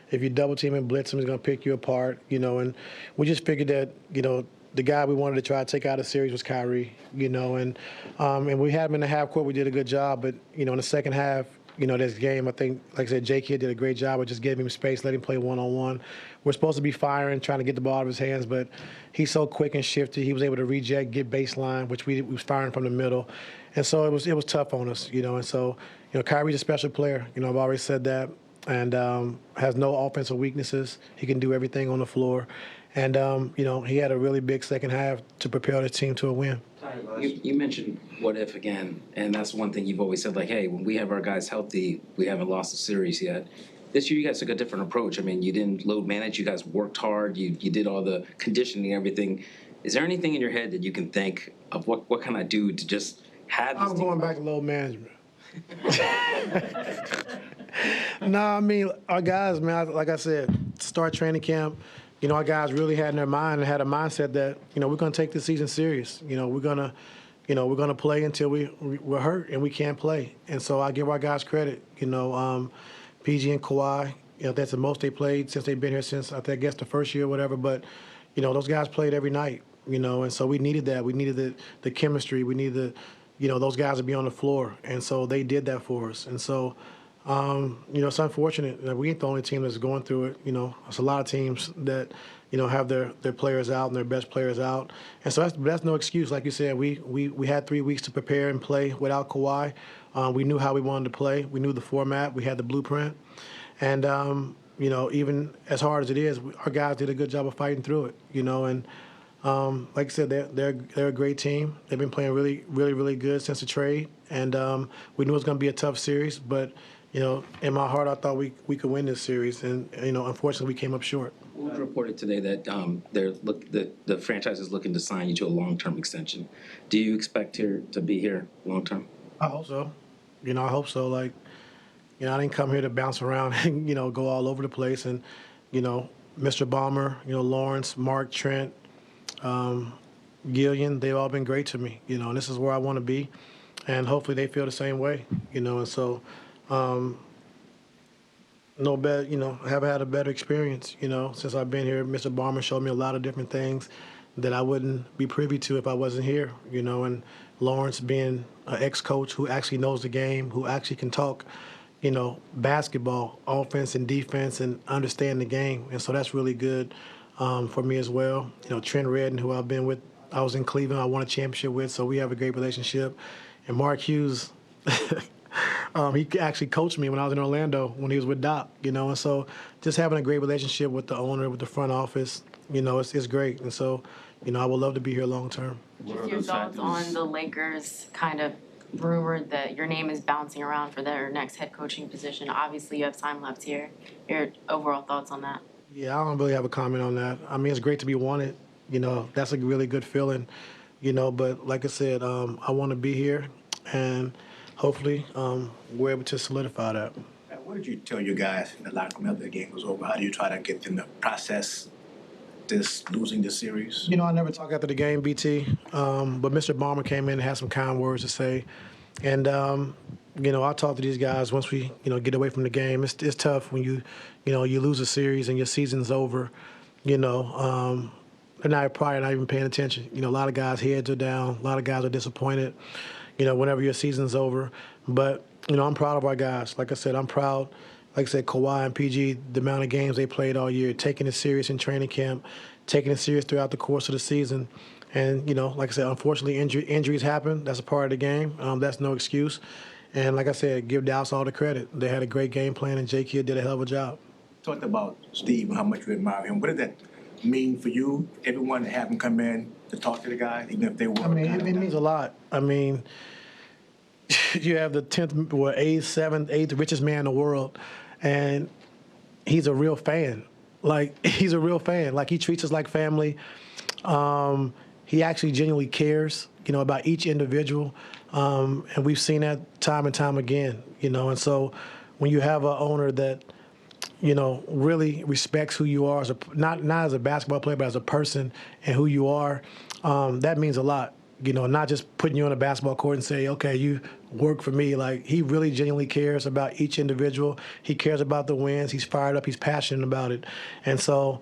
If you double team and blitz him, he's going to pick you apart, and we just figured that, the guy we wanted to try to take out of the series was Kyrie, and we had him in the half court. We did a good job, but, in the second half, this game, I think, like I said, J. Kidd did a great job of just giving him space, letting him play one-on-one. We're supposed to be firing, trying to get the ball out of his hands, but he's so quick and shifty. He was able to reject, get baseline, which we was firing from the middle. And so it was tough on us, and so, Kyrie's a special player. I've always said that, and has no offensive weaknesses. He can do everything on the floor. And, he had a really big second half to propel the team to a win. You mentioned what if again, and that's one thing you've always said, like, hey, when we have our guys healthy, we haven't lost a series yet. This year you guys took a different approach. I mean, you didn't load manage. You guys worked hard. You did all the conditioning and everything. Is there anything in your head that you can think of what can I do to just have this I'm going back to load management. No, I mean, our guys, man, like I said, start training camp, our guys really had in their mind and had a mindset that, we're going to take this season serious. We're going to play until we're hurt and we can't play. And so I give our guys credit. PG and Kawhi, that's the most they played since they've been here since, I guess, the first year or whatever. But, those guys played every night, and so we needed that. We needed the chemistry. We needed those guys to be on the floor. And so they did that for us. And so, it's unfortunate that we ain't the only team that's going through it. There's a lot of teams that, have their players out and their best players out. And so that's no excuse. Like you said, we had 3 weeks to prepare and play without Kawhi. We knew how we wanted to play. We knew the format. We had the blueprint. And, even as hard as it is, our guys did a good job of fighting through it, and like I said, they're a great team. They've been playing really, really, really good since the trade. And we knew it was going to be a tough series, but in my heart, I thought we could win this series, and unfortunately, we came up short. It was reported today that the franchise is looking to sign you to a long-term extension. Do you expect to be here long-term? I hope so. I hope so. Like, I didn't come here to bounce around and go all over the place. And Mr. Balmer, Lawrence, Mark, Trent, Gillian, they've all been great to me. And this is where I want to be, and hopefully they feel the same way. And so. No better, I haven't had a better experience, since I've been here. Mr. Barmer showed me a lot of different things that I wouldn't be privy to if I wasn't here, and Lawrence being an ex-coach who actually knows the game, who actually can talk, basketball, offense and defense, and understand the game. And so that's really good for me as well. Trent Redden, who I've been with, I was in Cleveland, I won a championship with, so we have a great relationship. And Mark Hughes, he actually coached me when I was in Orlando when he was with Doc, and so just having a great relationship with the owner, with the front office, it's great. And so, I would love to be here long term. Just your thoughts on the Lakers kind of rumored that your name is bouncing around for their next head coaching position. Obviously, you have time left here. Your overall thoughts on that? Yeah, I don't really have a comment on that. I mean, it's great to be wanted. That's a really good feeling, but like I said, I want to be here, and hopefully, we're able to solidify that. What did you tell your guys in the locker room after the game was over? How do you try to get them to process losing this series? I never talk after the game, BT, but Mr. Balmer came in and had some kind words to say. And, I talk to these guys once we, get away from the game. It's tough when you lose a series and your season's over. They're probably not even paying attention. A lot of guys' heads are down. A lot of guys are disappointed, whenever your season's over. But, I'm proud of our guys. Like I said, I'm proud, like I said, Kawhi and PG, the amount of games they played all year, taking it serious in training camp, taking it serious throughout the course of the season. And, like I said, unfortunately, injuries happen. That's a part of the game. That's no excuse. And like I said, give Dallas all the credit. They had a great game plan, and J. Kidd did a hell of a job. Talked about Steve and how much you admire him. What did that mean for you, everyone, to have him come in to talk to the guys, even if they were? I mean, it means a lot. I mean, you have the 10th, 8th richest man in the world, and he's a real fan. Like, he's a real fan. Like, he treats us like family. He actually genuinely cares, about each individual. And we've seen that time and time again, And so when you have an owner that, really respects who you are, not as a basketball player, but as a person and who you are, that means a lot, You know, not just putting you on a basketball court and say, okay, you work for me. Like, he really genuinely cares about each individual. He cares about the wins. He's fired up. He's passionate about it. And so